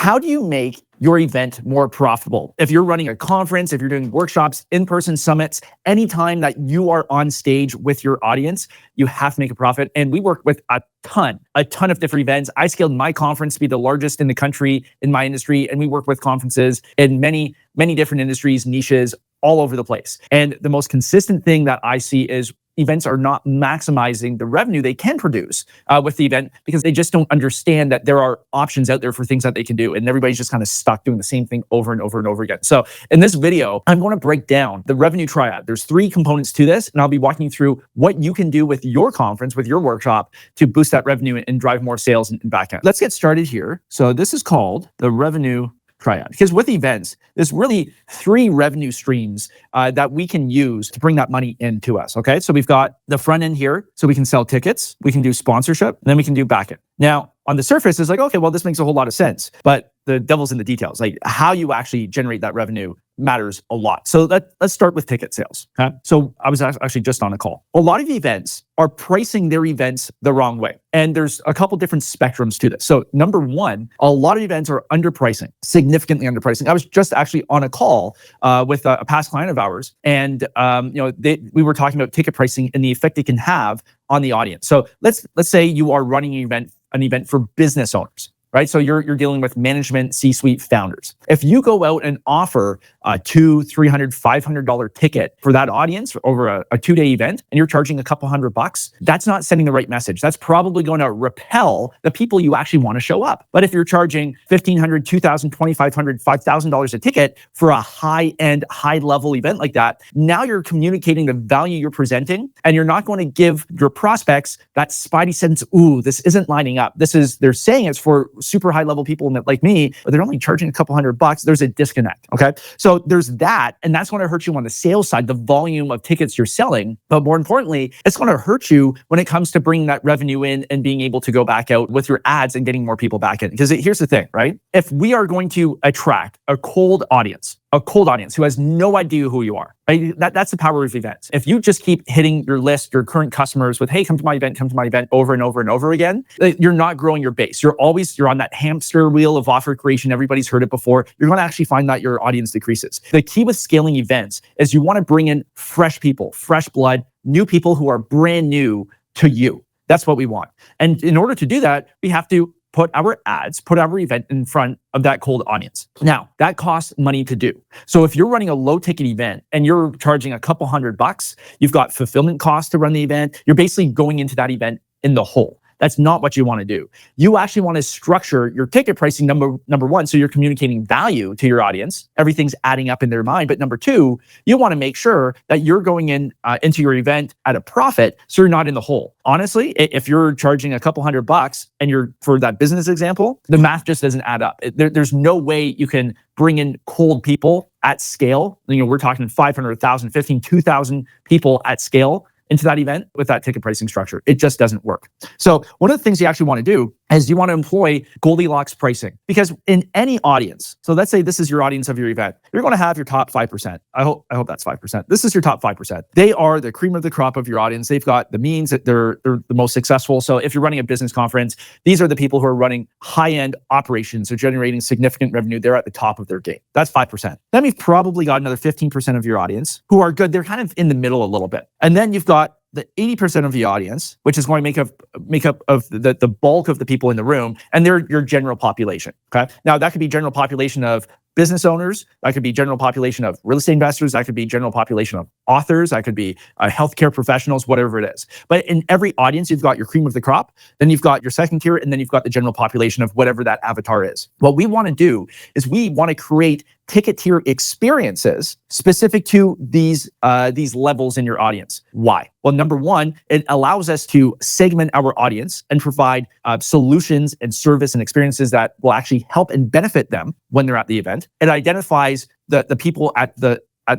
how do you make your event more profitable? If you're running a conference, if you're doing workshops, in-person summits, anytime that you are on stage with your audience, you have to make a profit. And we work with a ton of different events. I scaled my conference to be the largest in the country in my industry. And we work with conferences in many different industries, niches, all over the place. And the most consistent thing that I see is events are not maximizing the revenue they can produce with the event because they just don't understand that there are options out there for things that they can do. And everybody's just kind of stuck doing the same thing over and over and over again. So in this video, I'm going to break down the revenue triad. There's 3 components to this, and I'll be walking you through what you can do with your conference, with your workshop to boost that revenue and drive more sales and back end. Let's get started here. So this is called the revenue triad, because with events, there's really 3 revenue streams that we can use to bring that money into us. Okay, so we've got the front end here, so we can sell tickets, we can do sponsorship, and then we can do back end. Now, on the surface, it's like, okay, well, this makes a whole lot of sense, but the devil's in the details. Like how you actually generate that revenue matters a lot. So let's start with ticket sales. Okay? So I was actually just on a call. A lot of events are pricing their events the wrong way. And there's a couple different spectrums to this. So number 1, a lot of events are underpricing, significantly underpricing. I was just actually on a call with a past client of ours, and we were talking about ticket pricing and the effect it can have on the audience. So let's say you are running an event for business owners. Right? So you're dealing with management, C-suite founders. If you go out and offer a $200, $300, $500 ticket for that audience over a 2-day event, and you're charging a couple $100, that's not sending the right message. That's probably going to repel the people you actually want to show up. But if you're charging $1,500, $2,000, $2,500, $5,000 a ticket for a high-end, high-level event like that, now you're communicating the value you're presenting, and you're not going to give your prospects that spidey sense, ooh, this isn't lining up. They're saying it's for super high level people like me, but they're only charging a couple $100. There's a disconnect. Okay. So there's that. And that's going to hurt you on the sales side, the volume of tickets you're selling. But more importantly, it's going to hurt you when it comes to bringing that revenue in and being able to go back out with your ads and getting more people back in. Because here's the thing, right? If we are going to attract a cold audience who has no idea who you are, right? That's the power of events. If you just keep hitting your list, your current customers with, hey, come to my event over and over and over again, you're not growing your base. You're on that hamster wheel of offer creation. Everybody's heard it before. You're going to actually find that your audience decreases. The key with scaling events is you want to bring in fresh people, fresh blood, new people who are brand new to you. That's what we want. And in order to do that, we have to put our event in front of that cold audience. Now, that costs money to do. So if you're running a low ticket event and you're charging a couple $100, you've got fulfillment costs to run the event. You're basically going into that event in the hole. That's not what you want to do. You actually want to structure your ticket pricing, number 1, so you're communicating value to your audience. Everything's adding up in their mind. But number 2, you want to make sure that you're going into your event at a profit, so you're not in the hole. Honestly, if you're charging a couple $100 and you're, for that business example, the math just doesn't add up. There's no way you can bring in cold people at scale. We're talking 500, 1,000, 15, 2,000 people at scale into that event with that ticket pricing structure. It just doesn't work. So one of the things you actually want to do is you want to employ Goldilocks pricing, because in any audience, so let's say this is your audience of your event, you're going to have your top 5%. I hope that's 5%. This is your top 5%. They are the cream of the crop of your audience. They've got the means that they're the most successful. So if you're running a business conference, these are the people who are running high-end operations. They're generating significant revenue. They're at the top of their game. That's 5%. Then we've probably got another 15% of your audience who are good. They're kind of in the middle a little bit. And then you've got the 80% of the audience, which is going to make up of the bulk of the people in the room, and they're your general population. Okay. Now that could be general population of business owners, that could be general population of real estate investors, that could be general population of authors, that could be healthcare professionals, whatever it is. But in every audience, you've got your cream of the crop, then you've got your second tier, and then you've got the general population of whatever that avatar is. What we want to do is we want to create ticket tier experiences specific to these levels in your audience. Why? Well, number 1, it allows us to segment our audience and provide solutions and service and experiences that will actually help and benefit them when they're at the event. It identifies the people at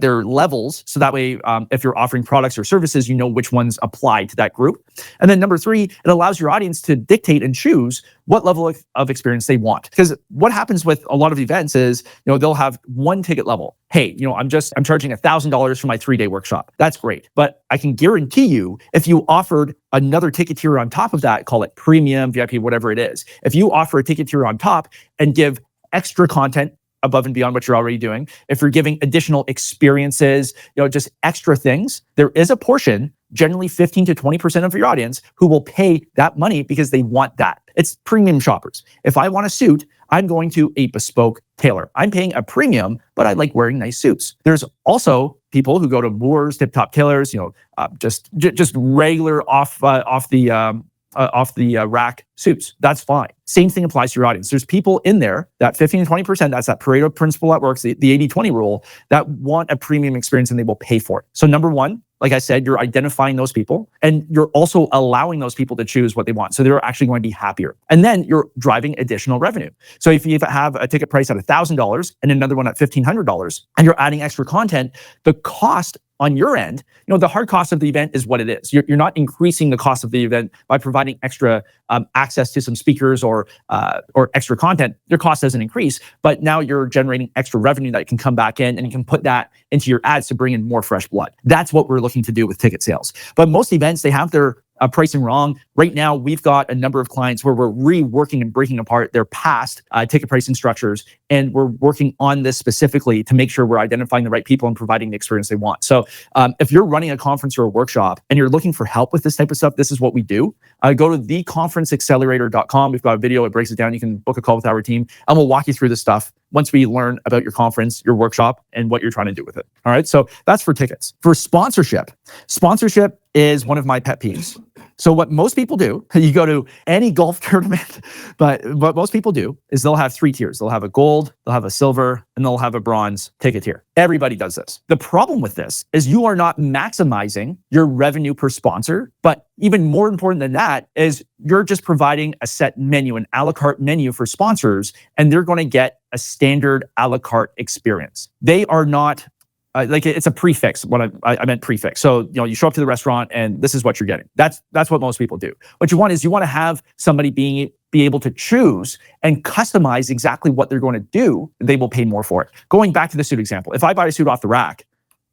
their levels, so that way, if you're offering products or services, you know which ones apply to that group. And then number 3, it allows your audience to dictate and choose what level of experience they want. Because what happens with a lot of events is, they'll have one ticket level. Hey, I'm charging $1,000 for my 3-day workshop. That's great. But I can guarantee you, if you offered another ticket tier on top of that, call it premium, VIP, whatever it is. If you offer a ticket tier on top and give extra content above and beyond what you're already doing, if you're giving additional experiences, just extra things, there is a portion, generally 15 to 20% of your audience, who will pay that money because they want that. It's premium shoppers. If I want a suit, I'm going to a bespoke tailor. I'm paying a premium, but I like wearing nice suits. There's also people who go to Moores, Tip Top Tailors, just regular off the rack suits. That's fine. Same thing applies to your audience. There's people in there, that 15 to 20%, that's that Pareto principle that works, the 80-20 rule, that want a premium experience and they will pay for it. So number one, like I said, you're identifying those people and you're also allowing those people to choose what they want. So they're actually going to be happier. And then you're driving additional revenue. So if you have a ticket price at $1,000 and another one at $1,500 and you're adding extra content, the cost on your end, the hard cost of the event is what it is. You're not increasing the cost of the event by providing extra access to some speakers or extra content. Your cost doesn't increase, but now you're generating extra revenue that can come back in and you can put that into your ads to bring in more fresh blood. That's what we're looking to do with ticket sales. But most events, they have their pricing wrong. Right now, we've got a number of clients where we're reworking and breaking apart their past ticket pricing structures. And we're working on this specifically to make sure we're identifying the right people and providing the experience they want. So if you're running a conference or a workshop and you're looking for help with this type of stuff, this is what we do. Go to theconferenceaccelerator.com. We've got a video, it breaks it down. You can book a call with our team and we'll walk you through this stuff once we learn about your conference, your workshop, and what you're trying to do with it. All right, so that's for tickets. For sponsorship is one of my pet peeves. So what most people do, you go to any golf tournament, but what most people do is they'll have 3 tiers. They'll have a gold, they'll have a silver, and they'll have a bronze ticket tier. Everybody does this. The problem with this is you are not maximizing your revenue per sponsor, but even more important than that is you're just providing a set menu, an a la carte menu for sponsors, and they're going to get a standard a la carte experience. They are not it's a prefix. What I meant prefix. So you show up to the restaurant and this is what you're getting. That's what most people do. What you want is you want to have somebody be able to choose and customize exactly what they're going to do. They will pay more for it. Going back to the suit example, if I buy a suit off the rack,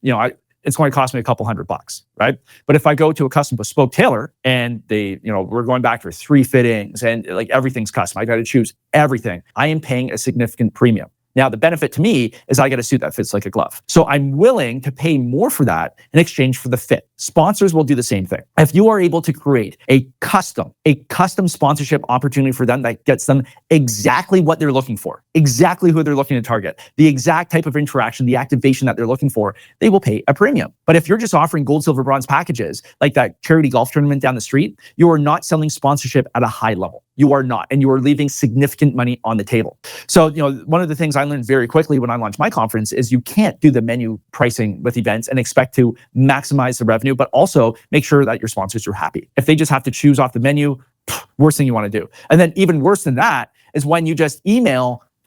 it's going to cost me a couple $100, right? But if I go to a custom bespoke tailor and we're going back for 3 fittings and everything's custom, I got to choose everything. I am paying a significant premium. Now, the benefit to me is I get a suit that fits like a glove. So I'm willing to pay more for that in exchange for the fit. Sponsors will do the same thing. If you are able to create a custom sponsorship opportunity for them that gets them exactly what they're looking for, exactly who they're looking to target, the exact type of interaction, the activation that they're looking for, they will pay a premium. But if you're just offering gold, silver, bronze packages, like that charity golf tournament down the street, you are not selling sponsorship at a high level. You are not, and you are leaving significant money on the table. So, one of the things I learned very quickly when I launched my conference is you can't do the menu pricing with events and expect to maximize the revenue, but also make sure that your sponsors are happy. If they just have to choose off the menu, worst thing you want to do. And then even worse than that is when you just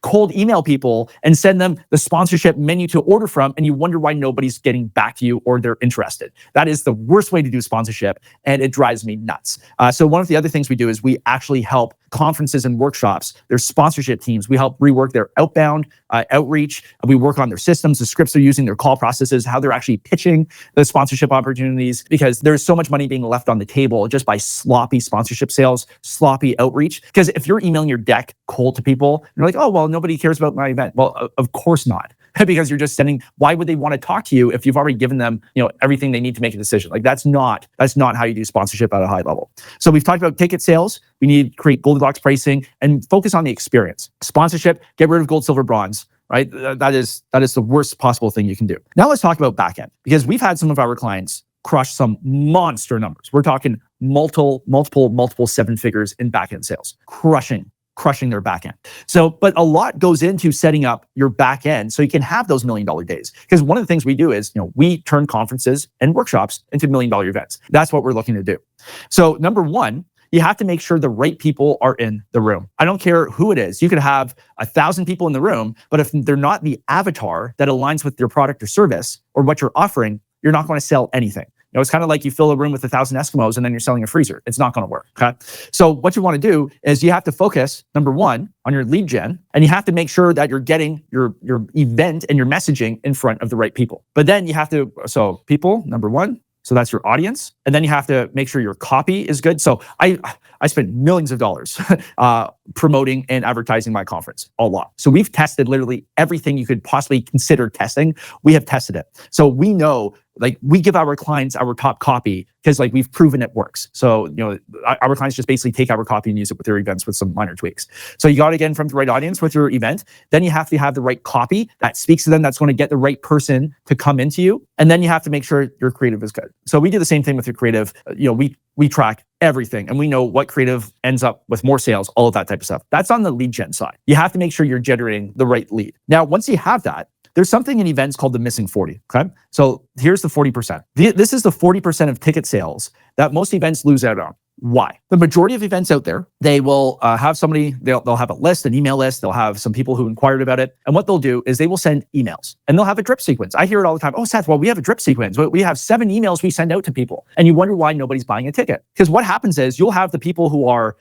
cold email people and send them the sponsorship menu to order from, and you wonder why nobody's getting back to you or they're interested. That is the worst way to do sponsorship, and it drives me nuts. So one of the other things we do is we actually help conferences and workshops, their sponsorship teams. We help rework their outbound outreach. We work on their systems, the scripts they're using, their call processes, how they're actually pitching the sponsorship opportunities, because there's so much money being left on the table just by sloppy sponsorship sales, sloppy outreach. Because if you're emailing your deck cold to people, you're like, oh, well, nobody cares about my event. Well, of course not. Because you're just sending, why would they want to talk to you if you've already given them, everything they need to make a decision? That's not how you do sponsorship at a high level. So we've talked about ticket sales. We need to create Goldilocks pricing and focus on the experience. Sponsorship, get rid of gold, silver, bronze, right? That is the worst possible thing you can do. Now let's talk about backend, because we've had some of our clients crush some monster numbers. We're talking multiple 7 figures in backend sales, crushing their back end. So, but a lot goes into setting up your back end so you can have those $1 million days. Because one of the things we do is, we turn conferences and workshops into $1 million events. That's what we're looking to do. So number one, you have to make sure the right people are in the room. I don't care who it is. You could have 1,000 people in the room, but if they're not the avatar that aligns with your product or service or what you're offering, you're not going to sell anything. It's kind of like you fill a room with 1,000 Eskimos and then you're selling a freezer. It's not going to work, okay? So what you want to do is you have to focus, number one, on your lead gen, and you have to make sure that you're getting your event and your messaging in front of the right people. But then you have to, so people, number one, so that's your audience. And then you have to make sure your copy is good. So I spent millions of dollars promoting and advertising my conference a lot. So we've tested literally everything you could possibly consider testing. We have tested it. So we know, like, we give our clients our top copy because, like, we've proven it works. So, our clients just basically take our copy and use it with their events with some minor tweaks. So you got to get in front of the right audience with your event. Then you have to have the right copy that speaks to them, that's going to get the right person to come into you. And then you have to make sure your creative is good. So we do the same thing with your creative. We track everything and we know what creative ends up with more sales, all of that type of stuff. That's on the lead gen side. You have to make sure you're generating the right lead. Now, once you have that, there's something in events called the missing 40, okay? So here's the 40%. This is the 40% of ticket sales that most events lose out on. Why? The majority of events out there, they will have somebody, they'll have a list, an email list, they'll have some people who inquired about it. And what they'll do is they will send emails and they'll have a drip sequence. I hear it all the time. Oh, Seth, well, we have a drip sequence. We have 7 emails we send out to people. And you wonder why nobody's buying a ticket. Because what happens is you'll have the people who are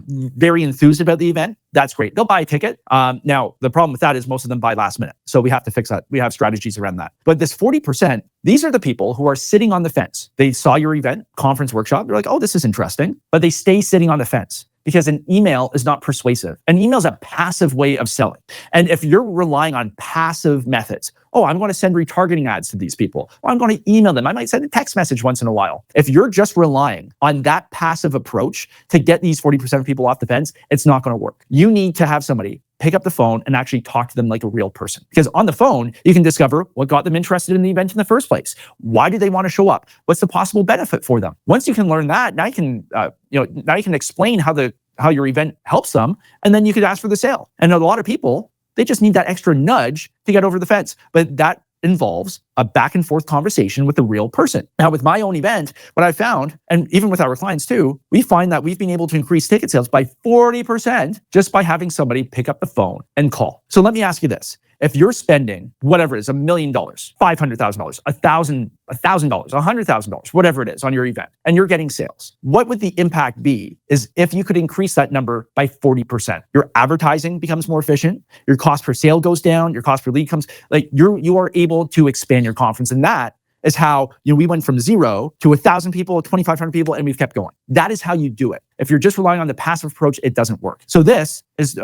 very enthused about the event. That's great. They'll buy a ticket. Now, the problem with that is most of them buy last minute. So we have to fix that. We have strategies around that. But this 40%, these are the people who are sitting on the fence. They saw your event, conference, workshop. They're like, oh, this is interesting. But they stay sitting on the fence because an email is not persuasive. An email is a passive way of selling. And if you're relying on passive methods, oh, I'm going to send retargeting ads to these people. Or I'm going to email them. I might send a text message once in a while. If you're just relying on that passive approach to get these 40% of people off the fence, it's not going to work. You need to have somebody pick up the phone and actually talk to them like a real person. Because on the phone, you can discover what got them interested in the event in the first place. Why do they want to show up? What's the possible benefit for them? Once you can learn that, now you can explain how your event helps them, and then you could ask for the sale. And a lot of people, they just need that extra nudge to get over the fence. But that involves a back and forth conversation with a real person. Now, with my own event, what I found, and even with our clients too, we find that we've been able to increase ticket sales by 40% just by having somebody pick up the phone and call. So let me ask you this. If you're spending whatever it is, $1 million, $500,000, $1,000, $100,000, whatever it is on your event, and you're getting sales, what would the impact be is if you could increase that number by 40%? Your advertising becomes more efficient, your cost per sale goes down, your cost per lead comes, like you are able to expand your conference. And that is how we went from 0 to 1,000 people, 2,500 people, and we've kept going. That is how you do it. If you're just relying on the passive approach, it doesn't work. So this is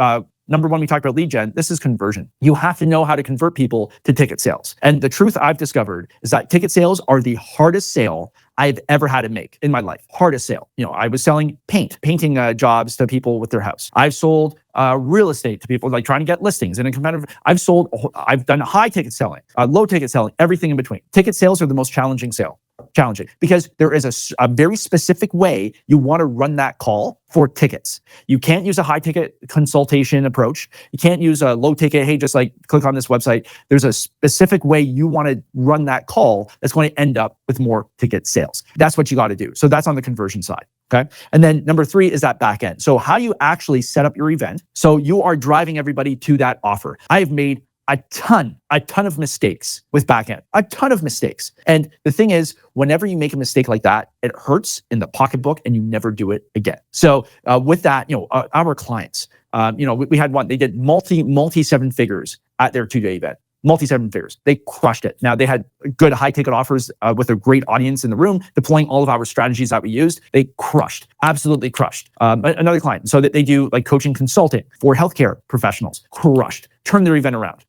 number one, we talked about lead gen. This is conversion. You have to know how to convert people to ticket sales. And the truth I've discovered is that ticket sales are the hardest sale I've ever had to make in my life. Hardest sale. I was selling painting jobs to people with their house. I've sold real estate to people, like trying to get listings in a competitive. I've done high ticket selling, low ticket selling, everything in between. Ticket sales are the most challenging because there is a very specific way you want to run that call for tickets. You can't use a high ticket consultation approach. You can't use a low ticket, hey, just like click on this website. There's a specific way you want to run that call that's going to end up with more ticket sales. That's what you got to do. So that's on the conversion side. Okay. And then number 3 is that back end. So how you actually set up your event. So you are driving everybody to that offer. I've made a ton of mistakes with backend, a ton of mistakes. And the thing is, whenever you make a mistake like that, it hurts in the pocketbook and you never do it again. So with that, our clients, we had one, they did multi 7 figures at their 2-day event. Multi 7 figures. They crushed it. Now they had good high ticket offers with a great audience in the room, deploying all of our strategies that we used. They crushed, absolutely crushed. Another client, so that they do like coaching consulting for healthcare professionals, crushed. Turn their event around,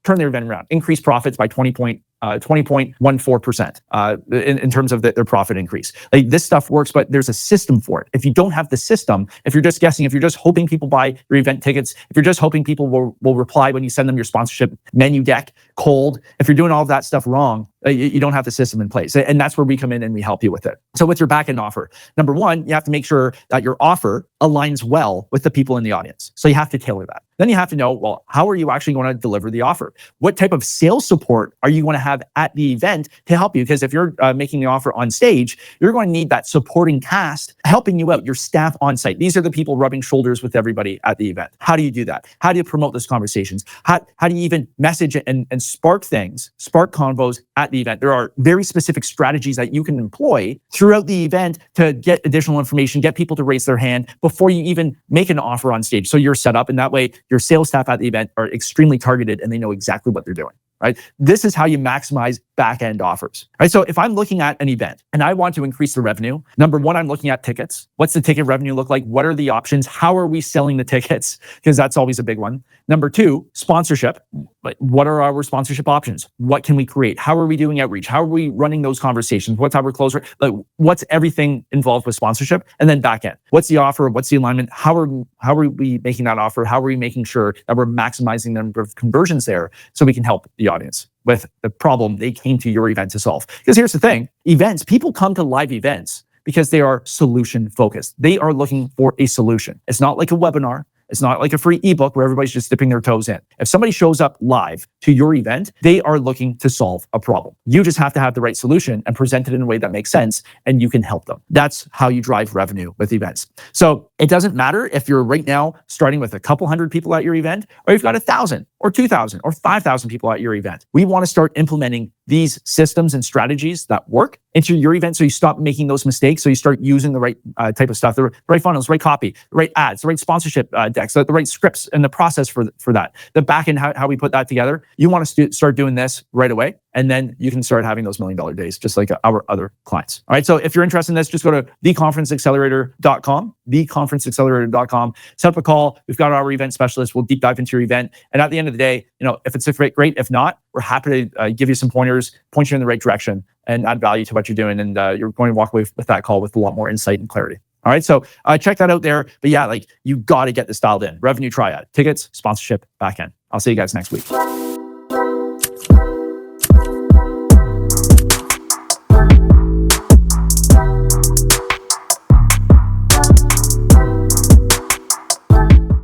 increase profits by 20.14% in terms of their profit increase. Like, this stuff works, but there's a system for it. If you don't have the system, if you're just guessing, if you're just hoping people buy your event tickets, if you're just hoping people will reply when you send them your sponsorship menu deck cold, if you're doing all of that stuff wrong, you don't have the system in place. And that's where we come in and we help you with it. So with your backend offer, number 1, you have to make sure that your offer aligns well with the people in the audience. So you have to tailor that. Then you have to know, well, how are you actually going to deliver the offer? What type of sales support are you going to have at the event to help you? Because if you're making the offer on stage, you're going to need that supporting cast helping you out, your staff on site. These are the people rubbing shoulders with everybody at the event. How do you do that? How do you promote those conversations? How do you even message and spark convos at the event? There are very specific strategies that you can employ throughout the event to get additional information, get people to raise their hand before you even make an offer on stage. So you're set up, and that way your sales staff at the event are extremely targeted and they know exactly what they're doing, right? This is how you maximize back-end offers, right? So if I'm looking at an event and I want to increase the revenue, number one, I'm looking at tickets. What's the ticket revenue look like? What are the options? How are we selling the tickets? Because that's always a big one. Number two, sponsorship. What are our sponsorship options? What can we create? How are we doing outreach? How are we running those conversations? What's our close rate? Like, what's everything involved with sponsorship? And then back end. What's the offer? What's the alignment? How are we making that offer? How are we making sure that we're maximizing the number of conversions there so we can help the audience with the problem they came to your event to solve? Because here's the thing, people come to live events because they are solution focused. They are looking for a solution. It's not like a webinar. It's not like a free ebook where everybody's just dipping their toes in. If somebody shows up live to your event, they are looking to solve a problem. You just have to have the right solution and present it in a way that makes sense, and you can help them. That's how you drive revenue with events. So it doesn't matter if you're right now starting with a couple hundred people at your event, or you've got 1,000 or 2,000 or 5,000 people at your event. We want to start implementing these systems and strategies that work into your event so you stop making those mistakes, so you start using the right type of stuff, the right funnels, the right copy, the right ads, the right sponsorship decks, the right scripts, and the process for that. The back end, how we put that together. You want to start doing this right away, and then you can start having those $1 million days, just like our other clients. All right, so if you're interested in this, just go to theconferenceaccelerator.com, theconferenceaccelerator.com, set up a call. We've got our event specialist. We'll deep dive into your event. And at the end of the day, if it's a fit, great. If not, we're happy to give you some pointers, point you in the right direction, and add value to what you're doing. And you're going to walk away with that call with a lot more insight and clarity. All right, so check that out there. But yeah, you got to get this dialed in. Revenue triad, tickets, sponsorship, back end. I'll see you guys next week.